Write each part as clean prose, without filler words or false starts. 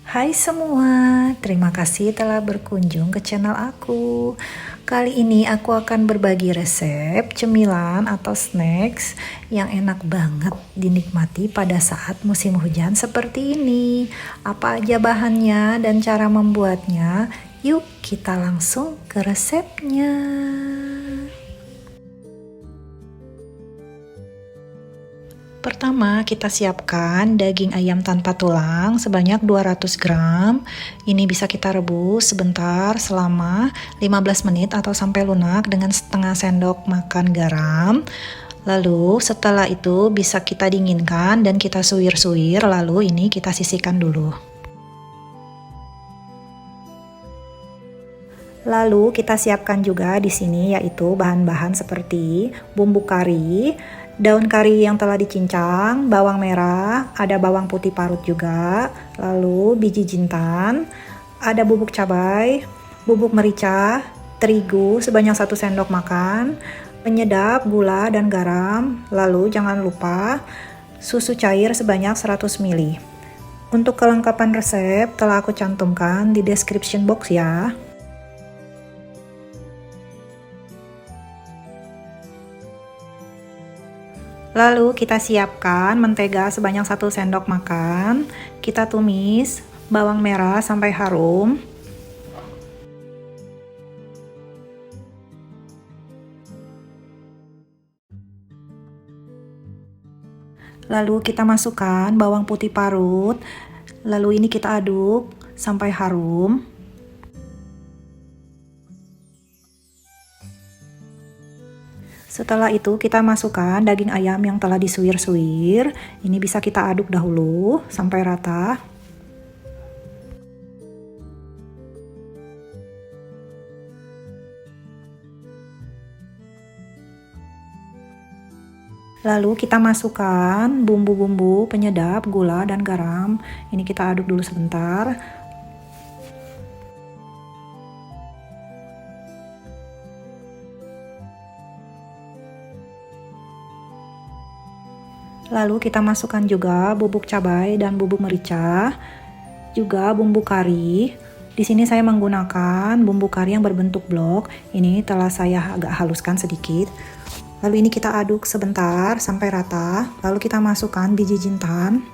Hai semua, terima kasih telah berkunjung ke channel aku. Kali ini aku akan berbagi resep cemilan atau snacks yang enak banget dinikmati pada saat musim hujan seperti ini. Apa aja bahannya dan cara membuatnya? Yuk kita langsung ke resepnya. Pertama, kita siapkan daging ayam tanpa tulang sebanyak 200 gram. Ini bisa kita rebus sebentar selama 15 menit atau sampai lunak dengan setengah sendok makan garam. Lalu setelah itu bisa kita dinginkan dan kita suwir-suwir, lalu ini kita sisihkan dulu. Lalu kita siapkan juga di sini yaitu bahan-bahan seperti bumbu kari, daun kari yang telah dicincang, bawang merah, ada bawang putih parut juga, lalu biji jintan, ada bubuk cabai, bubuk merica, terigu sebanyak 1 sendok makan, penyedap, gula dan garam, lalu jangan lupa susu cair sebanyak 100 ml. Untuk kelengkapan resep telah aku cantumkan di description box ya. Lalu kita siapkan mentega sebanyak 1 sendok makan. Kita tumis bawang merah sampai harum. Lalu kita masukkan bawang putih parut. Lalu ini kita aduk sampai harum. Setelah itu kita masukkan daging ayam yang telah disuir-suir. Ini bisa kita aduk dahulu sampai rata. Lalu kita masukkan bumbu-bumbu penyedap, gula dan garam. Ini kita aduk dulu sebentar. Lalu kita masukkan juga bubuk cabai dan bubuk merica, juga bumbu kari. Di sini saya menggunakan bumbu kari yang berbentuk blok. Ini telah saya agak haluskan sedikit. Lalu ini kita aduk sebentar sampai rata. Lalu kita masukkan biji jintan.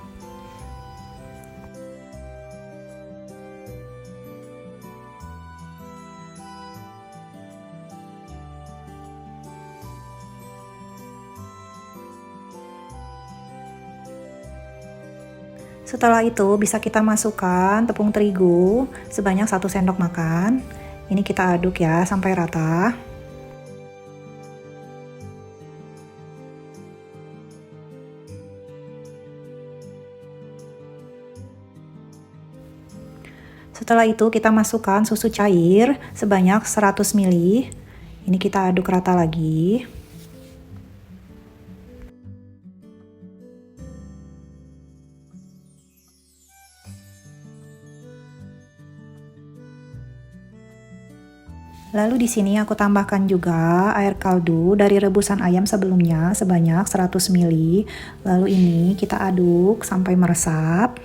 Setelah itu bisa kita masukkan tepung terigu sebanyak 1 sendok makan. Ini kita aduk ya sampai rata. Setelah itu kita masukkan susu cair sebanyak 100 ml. Ini kita aduk rata lagi. Lalu di sini aku tambahkan juga air kaldu dari rebusan ayam sebelumnya sebanyak 100 ml. Lalu ini kita aduk sampai meresap.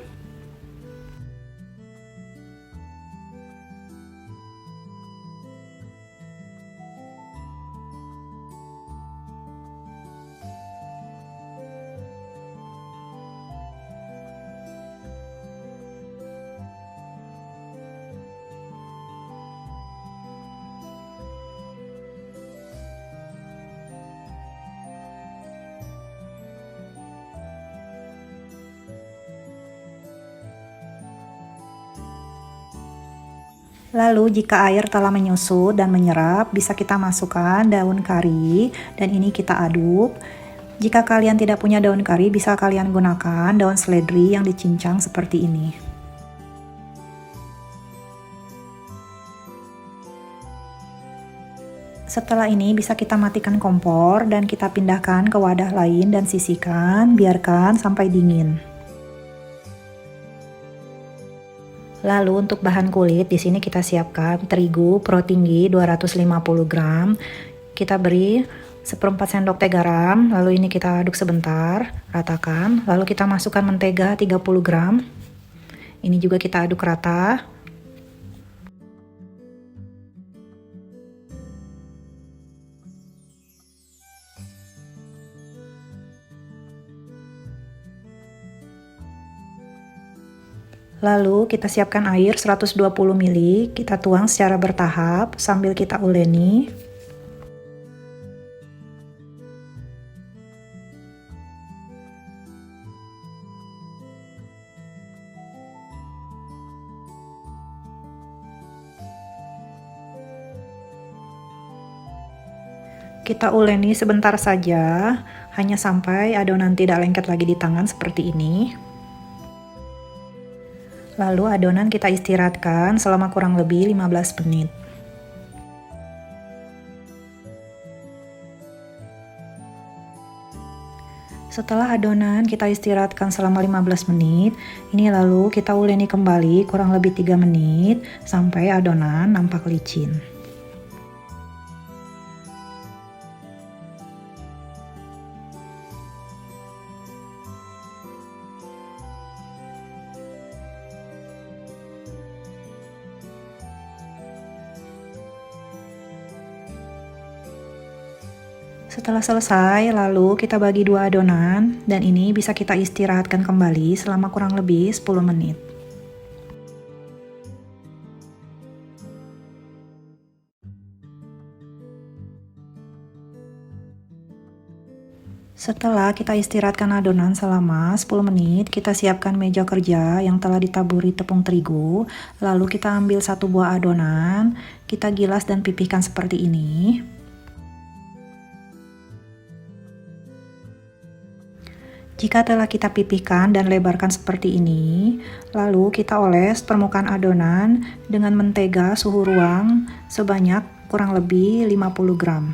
Lalu jika air telah menyusut dan menyerap, bisa kita masukkan daun kari dan ini kita aduk. Jika kalian tidak punya daun kari, bisa kalian gunakan daun seledri yang dicincang seperti ini. Setelah ini bisa kita matikan kompor dan kita pindahkan ke wadah lain dan sisihkan, biarkan sampai dingin. Lalu untuk bahan kulit di sini kita siapkan terigu pro tinggi 250 gram. Kita beri 1/4 sendok teh garam, lalu ini kita aduk sebentar, ratakan. Lalu kita masukkan mentega 30 gram. Ini juga kita aduk rata. Lalu kita siapkan air 120 ml, kita tuang secara bertahap sambil kita uleni. Kita uleni sebentar saja, hanya sampai adonan tidak lengket lagi di tangan seperti ini. Lalu adonan kita istirahatkan selama kurang lebih 15 menit. Setelah adonan kita istirahatkan selama 15 menit, ini lalu kita uleni kembali kurang lebih 3 menit sampai adonan nampak licin. Setelah selesai, lalu kita bagi dua adonan dan ini bisa kita istirahatkan kembali selama kurang lebih 10 menit. Setelah kita istirahatkan adonan selama 10 menit, kita siapkan meja kerja yang telah ditaburi tepung terigu. Lalu kita ambil satu buah adonan, kita gilas dan pipihkan seperti ini. Jika telah kita pipihkan dan lebarkan seperti ini, lalu kita oles permukaan adonan dengan mentega suhu ruang sebanyak kurang lebih 50 gram.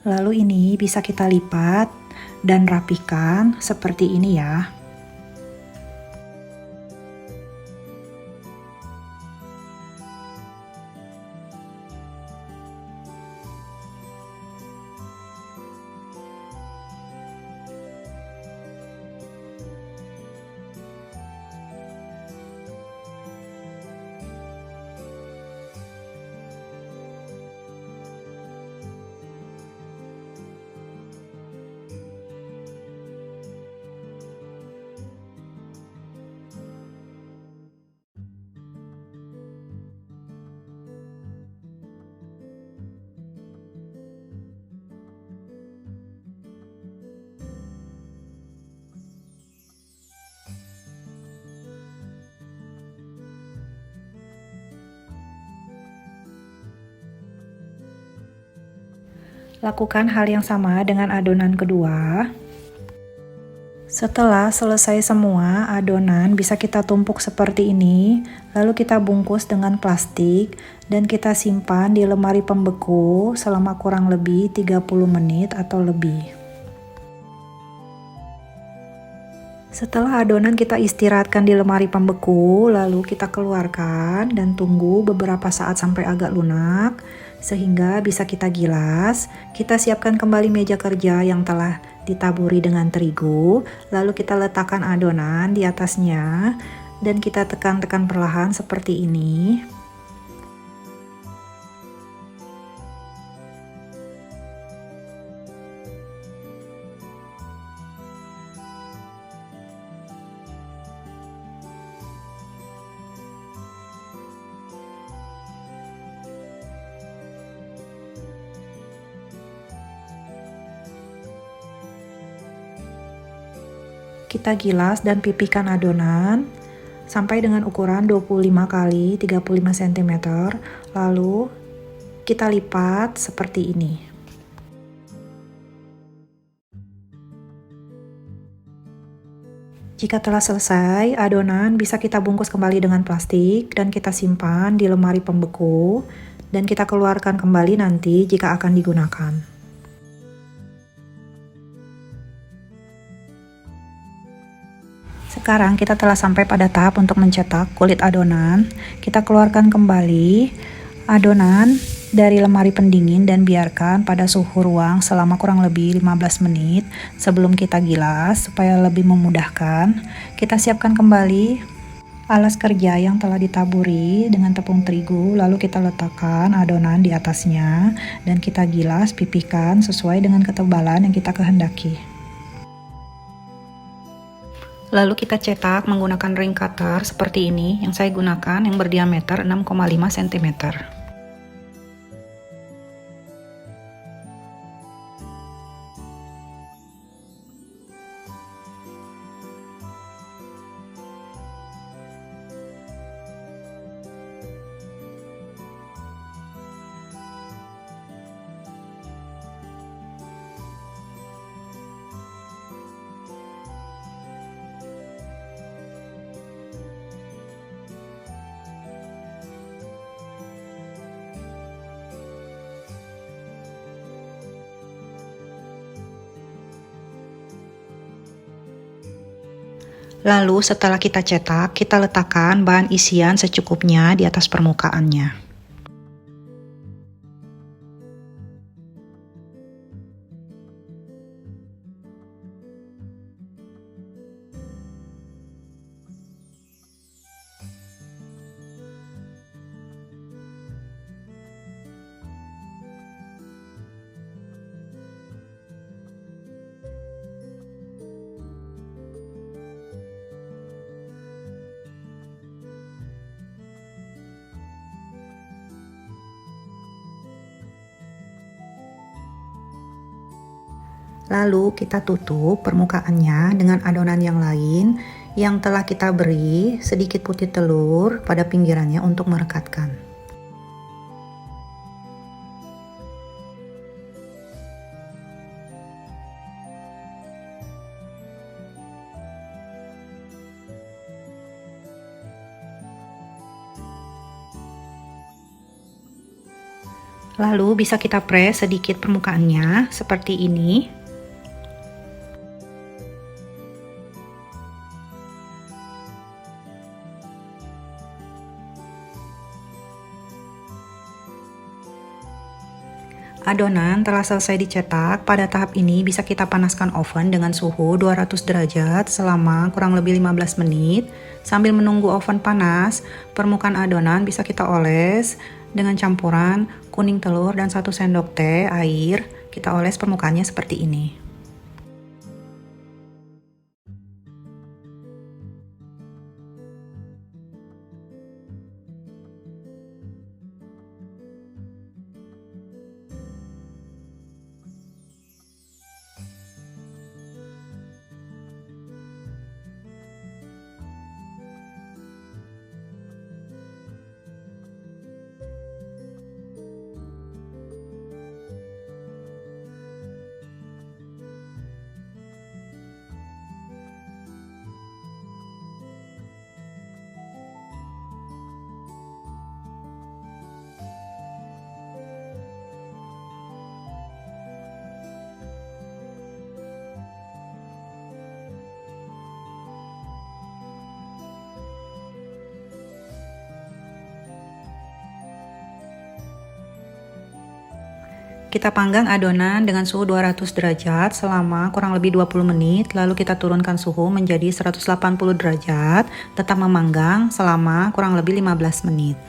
Lalu ini bisa kita lipat dan rapihkan seperti ini ya. Lakukan hal yang sama dengan adonan kedua. Setelah selesai semua, adonan bisa kita tumpuk seperti ini, lalu kita bungkus dengan plastik dan kita simpan di lemari pembeku selama kurang lebih 30 menit atau lebih. Setelah adonan kita istirahatkan di lemari pembeku, lalu kita keluarkan dan tunggu beberapa saat sampai agak lunak, sehingga bisa kita gilas. Kita siapkan kembali meja kerja yang telah ditaburi dengan terigu, lalu kita letakkan adonan di atasnya, dan kita tekan-tekan perlahan seperti ini. Kita gilas dan pipihkan adonan sampai dengan ukuran 25 x 35 cm, lalu kita lipat seperti ini. Jika telah selesai, adonan bisa kita bungkus kembali dengan plastik dan kita simpan di lemari pembeku dan kita keluarkan kembali nanti jika akan digunakan. Sekarang kita telah sampai pada tahap untuk mencetak kulit adonan. Kita keluarkan kembali adonan dari lemari pendingin dan biarkan pada suhu ruang selama kurang lebih 15 menit sebelum kita gilas supaya lebih memudahkan. Kita siapkan kembali alas kerja yang telah ditaburi dengan tepung terigu, lalu kita letakkan adonan di atasnya dan kita gilas pipihkan sesuai dengan ketebalan yang kita kehendaki. Lalu kita cetak menggunakan ring cutter seperti ini yang saya gunakan yang berdiameter 6,5 cm. Lalu setelah kita cetak, kita letakkan bahan isian secukupnya di atas permukaannya. Lalu kita tutup permukaannya dengan adonan yang lain yang telah kita beri sedikit putih telur pada pinggirannya untuk merekatkan. Lalu bisa kita press sedikit permukaannya seperti ini. Adonan telah selesai dicetak. Pada tahap ini bisa kita panaskan oven dengan suhu 200 derajat selama kurang lebih 15 menit. Sambil menunggu oven panas, permukaan adonan bisa kita oles dengan campuran kuning telur dan 1 sendok teh air. Kita oles permukaannya seperti ini. Kita panggang adonan dengan suhu 200 derajat selama kurang lebih 20 menit, lalu kita turunkan suhu menjadi 180 derajat, tetap memanggang selama kurang lebih 15 menit.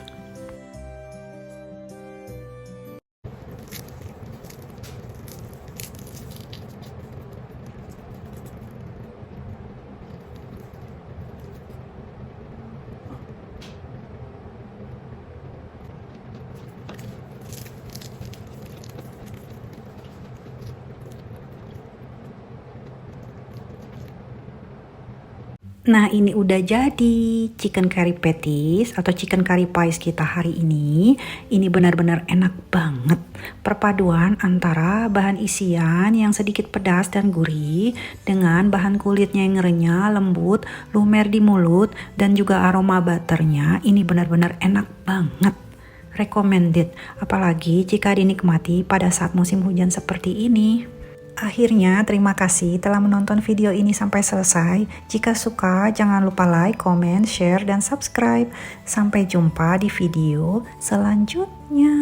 Nah, ini udah jadi chicken curry patties atau chicken curry pies kita hari ini. Ini benar-benar enak banget. Perpaduan antara bahan isian yang sedikit pedas dan gurih dengan bahan kulitnya yang renyah, lembut, lumer di mulut, dan juga aroma butternya. Ini benar-benar enak banget. Recommended, apalagi jika dinikmati pada saat musim hujan seperti ini. Akhirnya, terima kasih telah menonton video ini sampai selesai. Jika suka, jangan lupa like, comment, share, dan subscribe. Sampai jumpa di video selanjutnya.